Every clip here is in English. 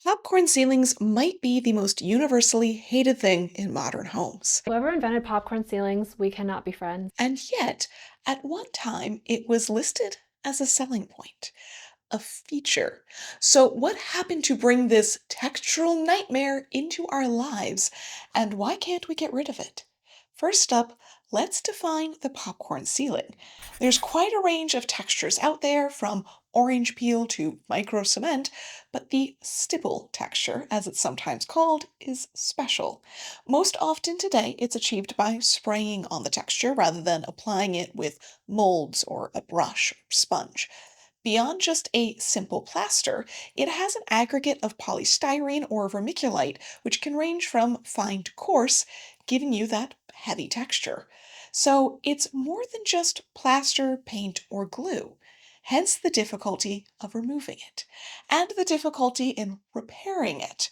Popcorn ceilings might be the most universally hated thing in modern homes. Whoever invented popcorn ceilings, we cannot be friends. And yet, at one time, it was listed as a selling point, a feature. So, what happened to bring this textural nightmare into our lives, and why can't we get rid of it? First up, let's define the popcorn ceiling. There's quite a range of textures out there, from orange peel to micro cement, but the stipple texture, as it's sometimes called, is special. Most often today, it's achieved by spraying on the texture rather than applying it with molds or a brush or sponge. Beyond just a simple plaster, it has an aggregate of polystyrene or vermiculite, which can range from fine to coarse, giving you that heavy texture. So it's more than just plaster, paint, or glue. Hence the difficulty of removing it, and the difficulty in repairing it.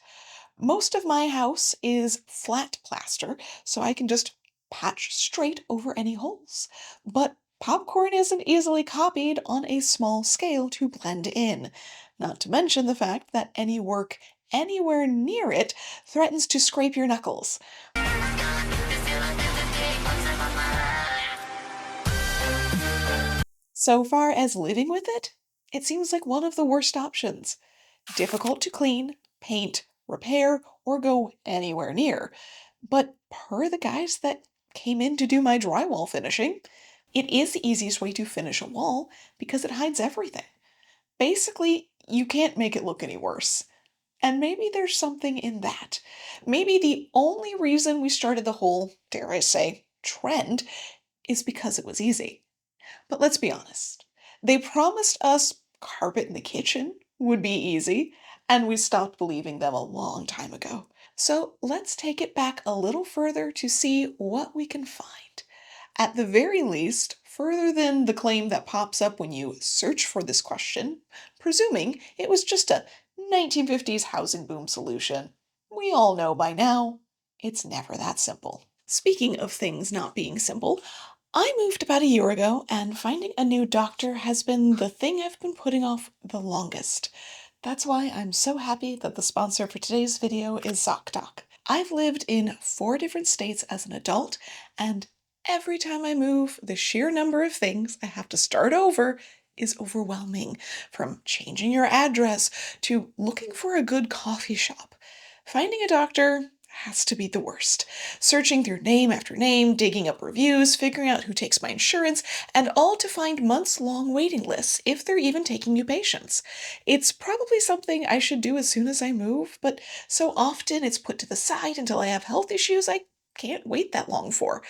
Most of my house is flat plaster, so I can just patch straight over any holes. But popcorn isn't easily copied on a small scale to blend in, not to mention the fact that any work anywhere near it threatens to scrape your knuckles. So far as living with it seems like one of the worst options. Difficult to clean, paint, repair, or go anywhere near. But per the guys that came in to do my drywall finishing, it is the easiest way to finish a wall because it hides everything. Basically, you can't make it look any worse. And maybe there's something in that. Maybe the only reason we started the whole, dare I say, trend is because it was easy. But let's be honest. They promised us carpet in the kitchen would be easy, and we stopped believing them a long time ago. So let's take it back a little further to see what we can find. At the very least, further than the claim that pops up when you search for this question, presuming it was just a 1950s housing boom solution. We all know by now, it's never that simple. Speaking of things not being simple, I moved about a year ago, and finding a new doctor has been the thing I've been putting off the longest. That's why I'm so happy that the sponsor for today's video is ZocDoc. I've lived in 4 different states as an adult, and every time I move, the sheer number of things I have to start over is overwhelming, from changing your address to looking for a good coffee shop. Finding a doctor has to be the worst. Searching through name after name, digging up reviews, figuring out who takes my insurance, and all to find months-long waiting lists if they're even taking new patients. It's probably something I should do as soon as I move, but so often it's put to the side until I have health issues I can't wait that long for.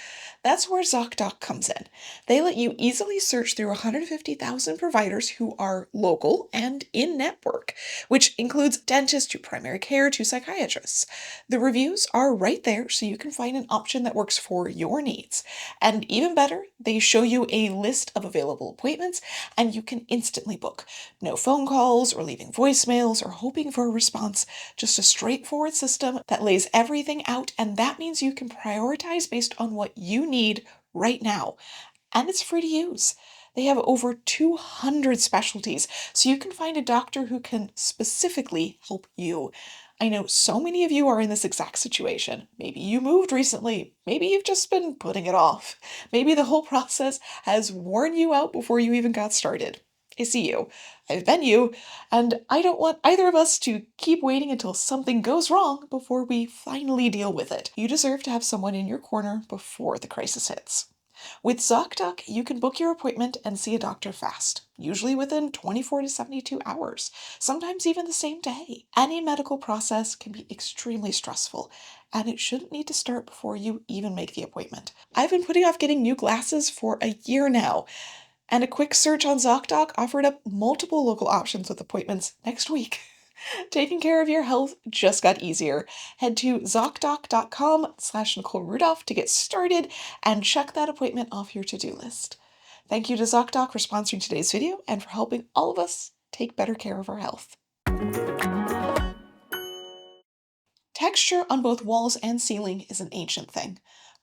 That's where ZocDoc comes in. They let you easily search through 150,000 providers who are local and in-network, which includes dentists to primary care to psychiatrists. The reviews are right there so you can find an option that works for your needs. And even better, they show you a list of available appointments and you can instantly book. No phone calls or leaving voicemails or hoping for a response, just a straightforward system that lays everything out, and that means you can prioritize based on what you need right now. And it's free to use. They have over 200 specialties, so you can find a doctor who can specifically help you. I know so many of you are in this exact situation. Maybe you moved recently. Maybe you've just been putting it off. Maybe the whole process has worn you out before you even got started. I see you. I've been you, and I don't want either of us to keep waiting until something goes wrong before we finally deal with it. You deserve to have someone in your corner before the crisis hits. With ZocDoc, you can book your appointment and see a doctor fast, usually within 24 to 72 hours, sometimes even the same day. Any medical process can be extremely stressful, and it shouldn't need to start before you even make the appointment. I've been putting off getting new glasses for a year now, and a quick search on ZocDoc offered up multiple local options with appointments next week. Taking care of your health just got easier. Head to ZocDoc.com/Nicole Rudolph to get started and check that appointment off your to-do list. Thank you to ZocDoc for sponsoring today's video and for helping all of us take better care of our health. Texture on both walls and ceiling is an ancient thing.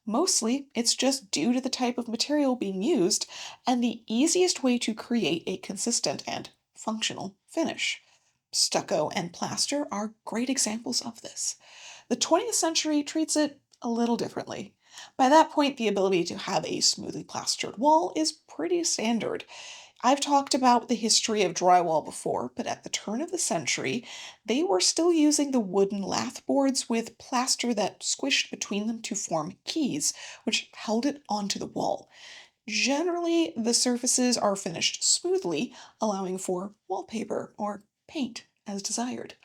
Mostly, it's just due to the type of material being used and the easiest way to create a consistent and functional finish. Stucco and plaster are great examples of this. The 20th century treats it a little differently. By that point, the ability to have a smoothly plastered wall is pretty standard. I've talked about the history of drywall before, but at the turn of the century, they were still using the wooden lath boards with plaster that squished between them to form keys, which held it onto the wall. Generally, the surfaces are finished smoothly, allowing for wallpaper or paint as desired.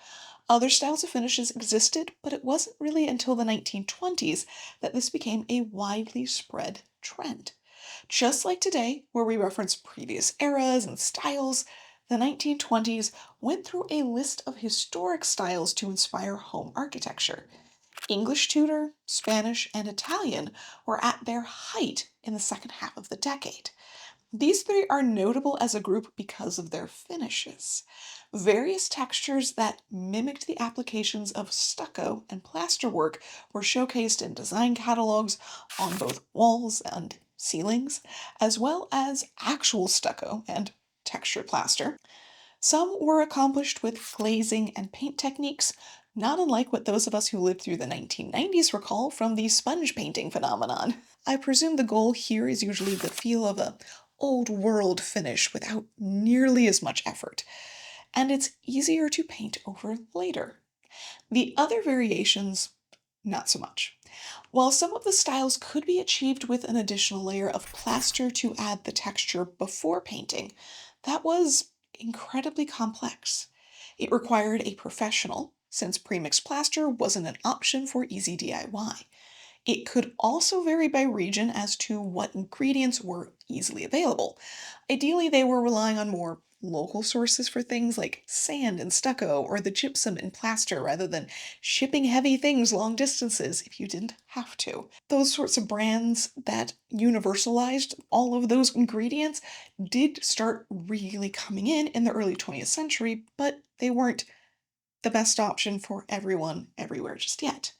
Other styles of finishes existed, but it wasn't really until the 1920s that this became a widely spread trend. Just like today, where we reference previous eras and styles, the 1920s went through a list of historic styles to inspire home architecture. English Tudor, Spanish, and Italian were at their height in the second half of the decade. These three are notable as a group because of their finishes. Various textures that mimicked the applications of stucco and plasterwork were showcased in design catalogs on both walls and ceilings, as well as actual stucco and textured plaster. Some were accomplished with glazing and paint techniques, not unlike what those of us who lived through the 1990s recall from the sponge painting phenomenon. I presume the goal here is usually the feel of a old world finish without nearly as much effort, and it's easier to paint over later. The other variations, not so much. While some of the styles could be achieved with an additional layer of plaster to add the texture before painting, that was incredibly complex. It required a professional, since premixed plaster wasn't an option for easy DIY. It could also vary by region as to what ingredients were easily available. Ideally, they were relying on more local sources for things like sand and stucco or the gypsum and plaster rather than shipping heavy things long distances if you didn't have to. Those sorts of brands that universalized all of those ingredients did start really coming in the early 20th century, but they weren't the best option for everyone everywhere just yet.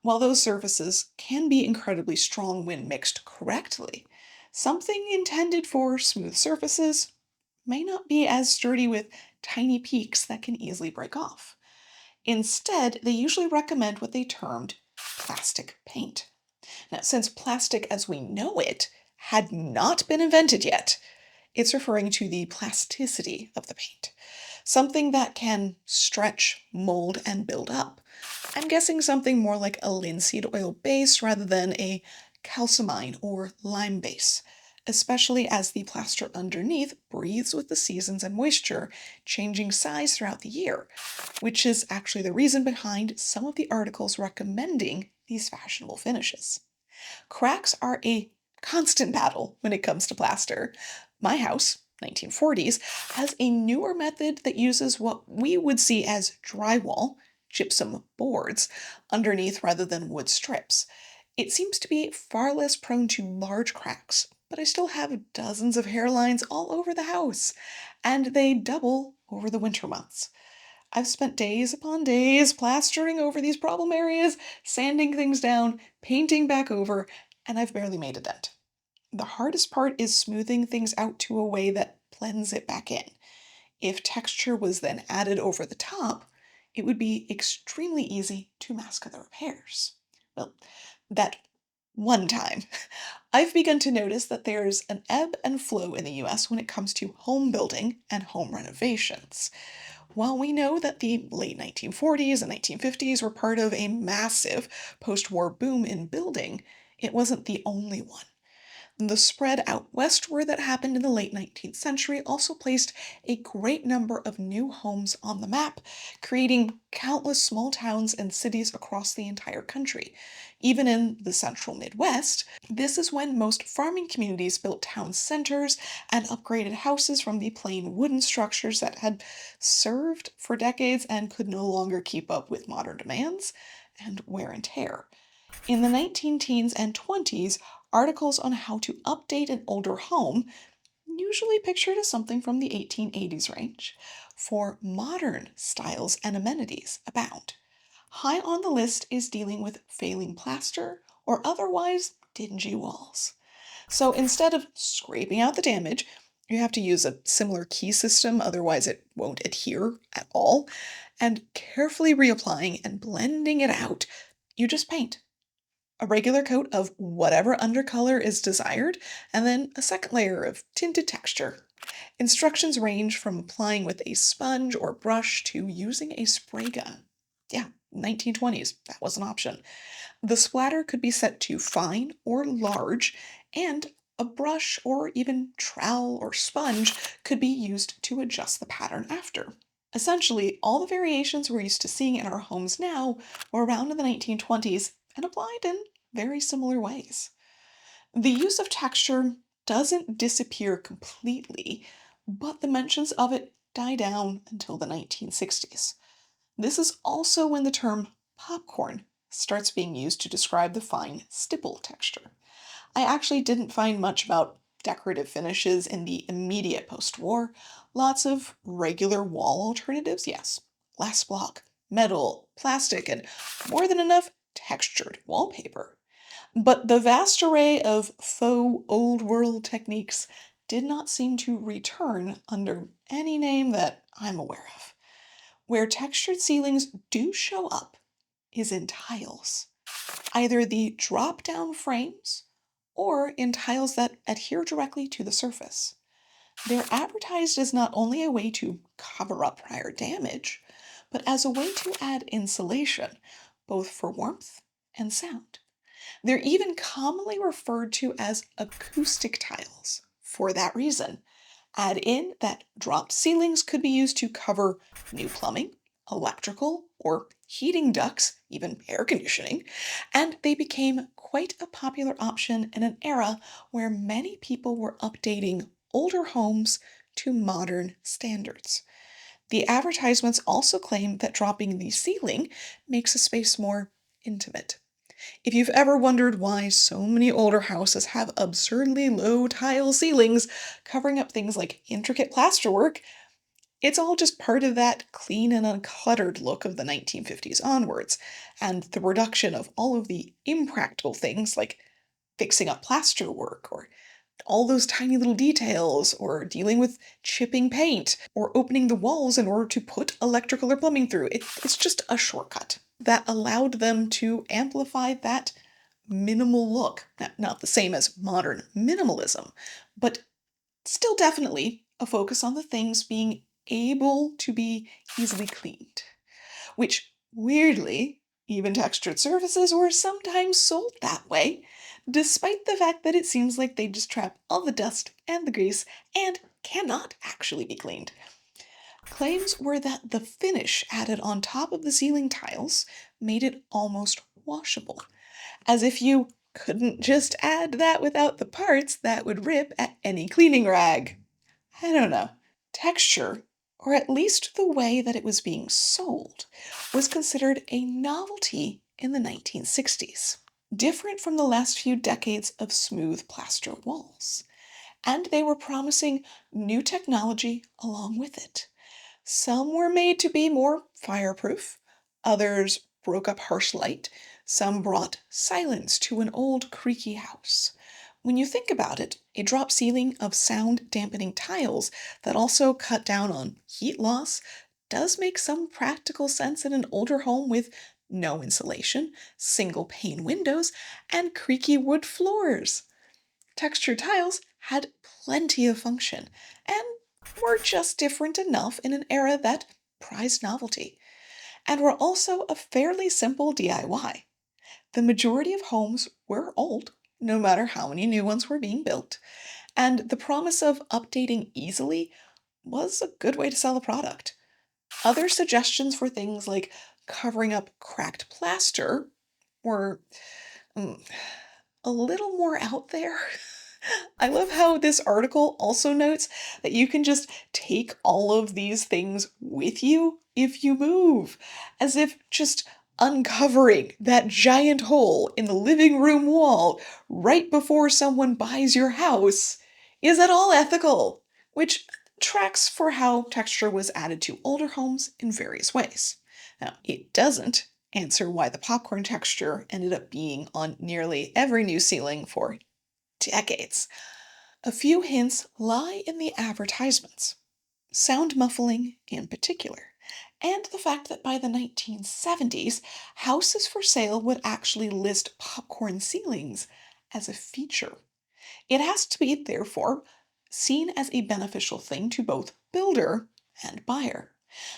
While those surfaces can be incredibly strong when mixed correctly, something intended for smooth surfaces may not be as sturdy with tiny peaks that can easily break off. Instead, they usually recommend what they termed plastic paint. Now, since plastic as we know it had not been invented yet, it's referring to the plasticity of the paint, something that can stretch, mold, and build up. I'm guessing something more like a linseed oil base rather than a calcimine or lime base, especially as the plaster underneath breathes with the seasons and moisture, changing size throughout the year, which is actually the reason behind some of the articles recommending these fashionable finishes. Cracks are a constant battle when it comes to plaster. My house, 1940s, has a newer method that uses what we would see as drywall, gypsum boards, underneath rather than wood strips. It seems to be far less prone to large cracks, but I still have dozens of hairlines all over the house, and they double over the winter months. I've spent days upon days plastering over these problem areas, sanding things down, painting back over, and I've barely made a dent. The hardest part is smoothing things out to a way that blends it back in. If texture was then added over the top, it would be extremely easy to mask the repairs. Well, that one time. I've begun to notice that there's an ebb and flow in the US when it comes to home building and home renovations. While we know that the late 1940s and 1950s were part of a massive post war boom in building, it wasn't the only one. The spread out westward that happened in the late 19th century also placed a great number of new homes on the map, creating countless small towns and cities across the entire country. Even in the central Midwest, this is when most farming communities built town centers and upgraded houses from the plain wooden structures that had served for decades and could no longer keep up with modern demands and wear and tear. In the 19 teens and 20s, articles on how to update an older home, usually pictured as something from the 1880s range, for modern styles and amenities abound. High on the list is dealing with failing plaster or otherwise dingy walls. So instead of scraping out the damage, You have to use a similar key system, otherwise it won't adhere at all. And carefully reapplying and blending it out, you just paint a regular coat of whatever undercolor is desired, and then a second layer of tinted texture. Instructions range from applying with a sponge or brush to using a spray gun. Yeah, 1920s, that was an option. The splatter could be set to fine or large, and a brush or even trowel or sponge could be used to adjust the pattern after. Essentially, all the variations we're used to seeing in our homes now were around in the 1920s and applied in very similar ways. The use of texture doesn't disappear completely, but the mentions of it die down until the 1960s. This is also when the term popcorn starts being used to describe the fine stipple texture. I actually didn't find much about decorative finishes in the immediate post war. Lots of regular wall alternatives, yes. Glass block, metal, plastic, and more than enough textured wallpaper. But the vast array of faux old world techniques did not seem to return under any name that I'm aware of. Where textured ceilings do show up is in tiles, either the drop down frames or in tiles that adhere directly to the surface. They're advertised as not only a way to cover up prior damage, but as a way to add insulation, both for warmth and sound. They're even commonly referred to as acoustic tiles for that reason. Add in that dropped ceilings could be used to cover new plumbing, electrical, or heating ducts, even air conditioning, and they became quite a popular option in an era where many people were updating older homes to modern standards. The advertisements also claim that dropping the ceiling makes a space more intimate. If you've ever wondered why so many older houses have absurdly low tile ceilings covering up things like intricate plasterwork, it's all just part of that clean and uncluttered look of the 1950s onwards, and the reduction of all of the impractical things like fixing up plasterwork or all those tiny little details, or dealing with chipping paint, or opening the walls in order to put electrical or plumbing through. It's just a shortcut that allowed them to amplify that minimal look. Not the same as modern minimalism, but still definitely a focus on the things being able to be easily cleaned, which weirdly, even textured surfaces were sometimes sold that way, despite the fact that it seems like they just trap all the dust and the grease and cannot actually be cleaned. Claims were that the finish added on top of the ceiling tiles made it almost washable, as if you couldn't just add that without the parts that would rip at any cleaning rag. I don't know. Texture, or at least the way that it was being sold, was considered a novelty in the 1960s, different from the last few decades of smooth plaster walls. And they were promising new technology along with it. Some were made to be more fireproof, others broke up harsh light, some brought silence to an old creaky house. When you think about it, a drop ceiling of sound dampening tiles that also cut down on heat loss does make some practical sense in an older home with no insulation, single pane windows, and creaky wood floors. Textured tiles had plenty of function and were just different enough in an era that prized novelty, and were also a fairly simple DIY. The majority of homes were old, no matter how many new ones were being built, and the promise of updating easily was a good way to sell a product. Other suggestions for things like covering up cracked plaster were mm, a little more out there. I love how this article also notes that you can just take all of these things with you if you move, as if just uncovering that giant hole in the living room wall right before someone buys your house is at all ethical, which tracks for how texture was added to older homes in various ways. Now, it doesn't answer why the popcorn texture ended up being on nearly every new ceiling for decades. A few hints lie in the advertisements, sound muffling in particular, and the fact that by the 1970s, houses for sale would actually list popcorn ceilings as a feature. It has to be, therefore, seen as a beneficial thing to both builder and buyer.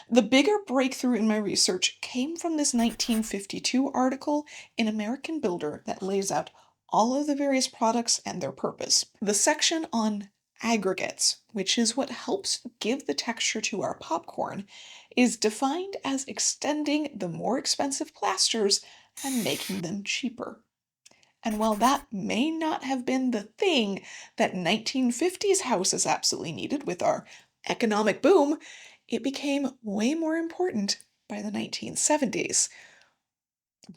The bigger breakthrough in my research came from this 1952 article in American Builder that lays out all of the various products and their purpose. The section on aggregates, which is what helps give the texture to our popcorn, is defined as extending the more expensive plasters and making them cheaper. And while that may not have been the thing that 1950s houses absolutely needed with our economic boom, it became way more important by the 1970s,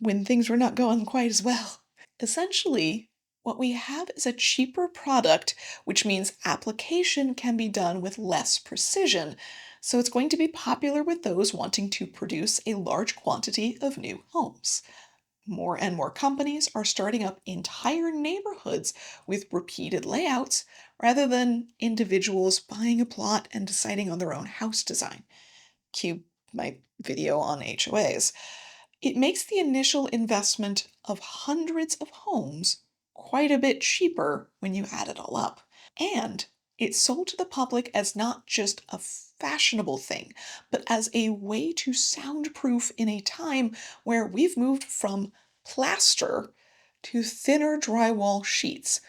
when things were not going quite as well. Essentially, what we have is a cheaper product, which means application can be done with less precision. So it's going to be popular with those wanting to produce a large quantity of new homes. More and more companies are starting up entire neighborhoods with repeated layouts rather than individuals buying a plot and deciding on their own house design. Cue my video on HOAs. It makes the initial investment of hundreds of homes quite a bit cheaper when you add it all up. And it's sold to the public as not just a fashionable thing, but as a way to soundproof in a time where we've moved from plaster to thinner drywall sheets,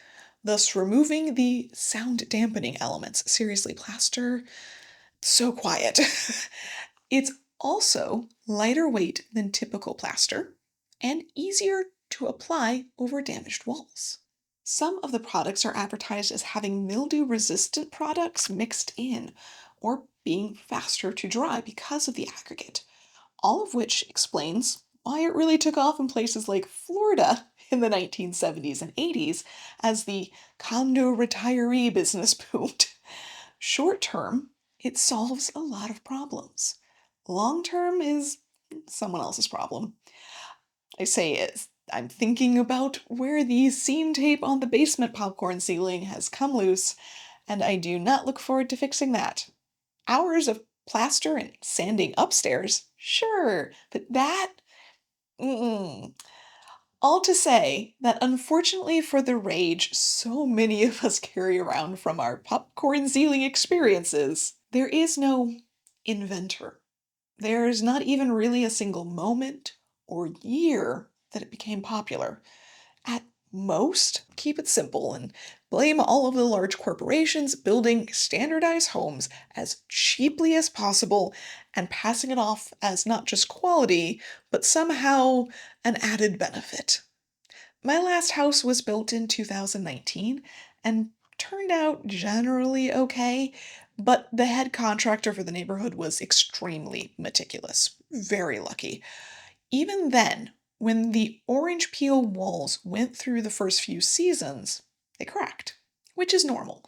thus removing the sound dampening elements. Seriously, plaster, so quiet. It's also lighter weight than typical plaster and easier to apply over damaged walls. Some of the products are advertised as having mildew-resistant products mixed in, or being faster to dry because of the aggregate, all of which explains why it really took off in places like Florida in the 1970s and 80s as the condo retiree business boomed. Short term, it solves a lot of problems. Long term is someone else's problem. I say it. I'm thinking about where the seam tape on the basement popcorn ceiling has come loose, and I do not look forward to fixing that. Hours of plaster and sanding upstairs, sure, but that? Mm-mm. All to say that unfortunately for the rage so many of us carry around from our popcorn ceiling experiences, there is no inventor. There's not even really a single moment or year that it became popular. At most, keep it simple and blame all of the large corporations building standardized homes as cheaply as possible and passing it off as not just quality, but somehow an added benefit. My last house was built in 2019 and turned out generally okay, but the head contractor for the neighborhood was extremely meticulous. Very lucky. Even then, when the orange peel walls went through the first few seasons, they cracked, which is normal.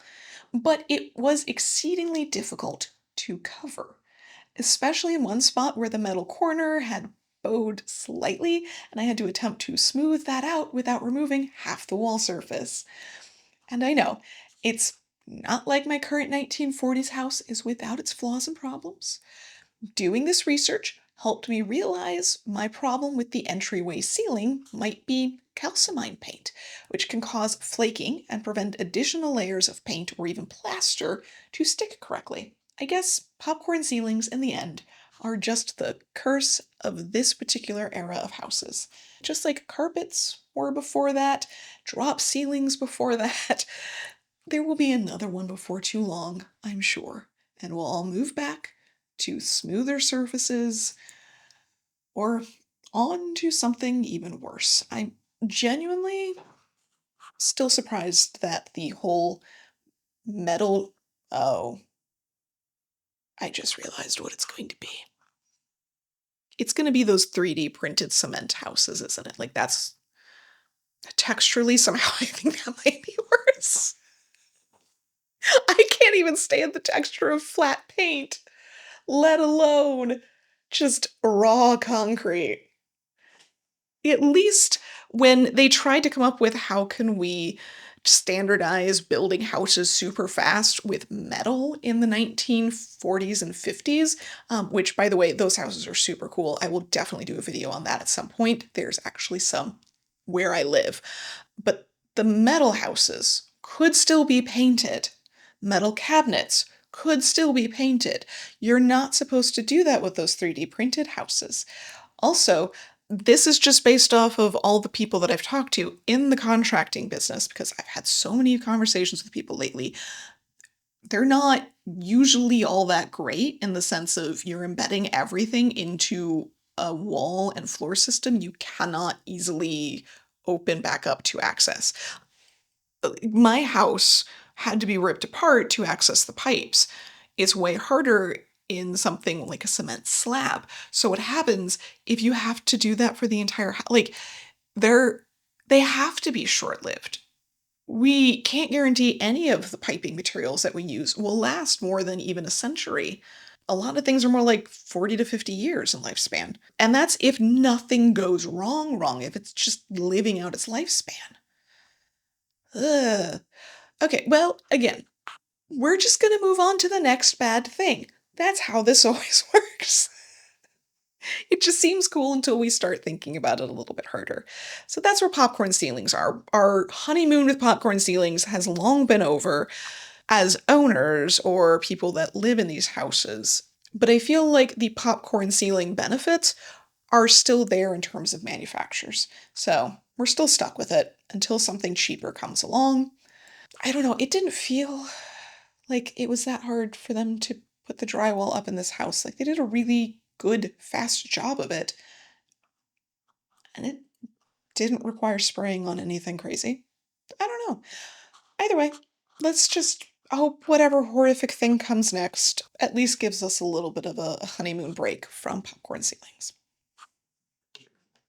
But it was exceedingly difficult to cover, especially in one spot where the metal corner had bowed slightly, and I had to attempt to smooth that out without removing half the wall surface. And I know, it's not like my current 1940s house is without its flaws and problems. Doing this research helped me realize my problem with the entryway ceiling might be calcimine paint, which can cause flaking and prevent additional layers of paint or even plaster to stick correctly. I guess popcorn ceilings, in the end, are just the curse of this particular era of houses. Just like carpets were before that, drop ceilings before that, there will be another one before too long, I'm sure, and we'll all move back to smoother surfaces or on to something even worse. I'm genuinely still surprised that the whole metal. Oh, I just realized what it's going to be. It's going to be those 3D printed cement houses, isn't it? Like, that's texturally somehow I think that might be worse. I can't even stand the texture of flat paint, let alone just raw concrete. At least when they tried to come up with how can we standardize building houses super fast with metal in the 1940s and 50s, which, by the way, those houses are super cool. I will definitely do a video on that at some point. There's actually some where I live. But the metal houses could still be painted. Metal cabinets could still be painted. You're not supposed to do that with those 3D printed houses. Also, this is just based off of all the people that I've talked to in the contracting business, because I've had so many conversations with people lately. They're not usually all that great in the sense of you're embedding everything into a wall and floor system you cannot easily open back up to access. My house had to be ripped apart to access the pipes. It's way harder in something like a cement slab. So what happens if you have to do that for the entire house? Like they're they have to be short-lived. We can't guarantee any of the piping materials that we use will last more than even a century. A lot of things are more like 40 to 50 years in lifespan. And that's if nothing goes wrong, if it's just living out its lifespan. Ugh. Okay, well, again, we're just gonna move on to the next bad thing. That's how this always works. It just seems cool until we start thinking about it a little bit harder. So that's where popcorn ceilings are. Our honeymoon with popcorn ceilings has long been over as owners or people that live in these houses. But I feel like the popcorn ceiling benefits are still there in terms of manufacturers. So we're still stuck with it until something cheaper comes along. I don't know, it didn't feel like it was that hard for them to put the drywall up in this house. Like they did a really good, fast job of it. And it didn't require spraying on anything crazy. I don't know. Either way, let's just hope whatever horrific thing comes next at least gives us a little bit of a honeymoon break from popcorn ceilings.